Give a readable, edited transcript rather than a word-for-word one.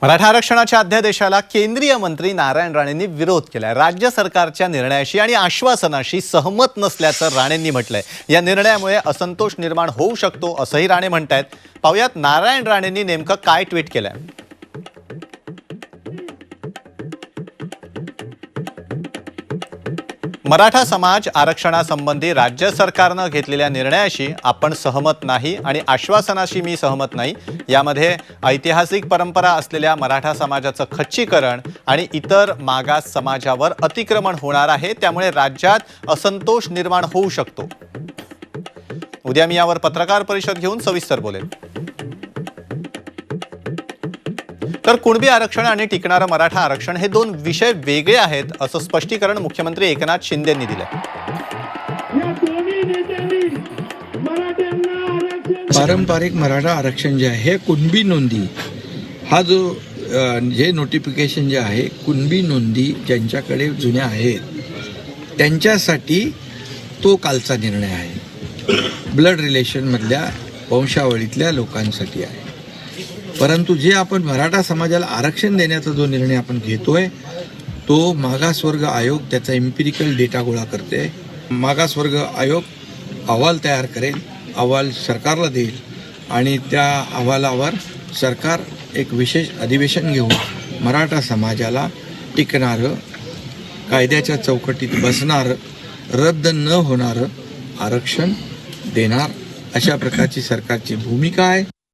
मराठा आरक्षणाच्या अध्यादेशाला केंद्रीय मंत्री नारायण राणेंनी विरोध केलाय। राज्य सरकारच्या निर्णयाशी आणि आश्वासनाशी सहमत नसल्याचं राणेंनी म्हटलंय। या निर्णयामुळे असंतोष निर्माण होऊ शकतो असंही राणे म्हणतायत। पाहुयात नारायण राणेंनी नेमकं काय ट्विट केलंय। मराठा समाज आरक्षणासंबंधी राज्य सरकारने घेतलेल्या निर्णयाशी आपण सहमत नाही आणि आश्वासनाशी मी सहमत नाही। यामध्ये ऐतिहासिक परंपरा असलेल्या मराठा समाजाचं खच्चीकरण आणि इतर मागास समाजावर अतिक्रमण होणार आहे, त्यामुळे राज्यात असंतोष निर्माण होऊ शकतो। उद्या मी यावर पत्रकार परिषद घेऊन सविस्तर बोलेन। तर कुणबी आरक्षण आणि टिकणारं मराठा आरक्षण हे दोन विषय वेगळे आहेत असं स्पष्टीकरण मुख्यमंत्री एकनाथ शिंदेंनी दिलं। पारंपरिक मराठा आरक्षण जे आहे कुणबी नोंदी हा जो जे नोटिफिकेशन जे आहे कुणबी नोंदी ज्यांच्याकडे जुन्या आहेत त्यांच्यासाठी तो कालचा निर्णय आहे। ब्लड रिलेशनमधल्या वंशावळीतल्या लोकांसाठी आहे। परंतु जे आपण मराठा समाजाला आरक्षण देण्याचा जो निर्णय आपण घेतोय तो मागासवर्ग आयोग त्याचा एम्पिरिकल डेटा गोळा करते। मागासवर्ग आयोग अहवाल तयार करेल, अहवाल सरकारला देईल आणि त्या अहवालावर सरकार एक विशेष अधिवेशन घेऊन मराठा समाजाला टिकणारं, कायद्याच्या चौकटीत बसणारं, रद्द न होणारं आरक्षण देणार, अशा प्रकारची सरकारची भूमिका आहे।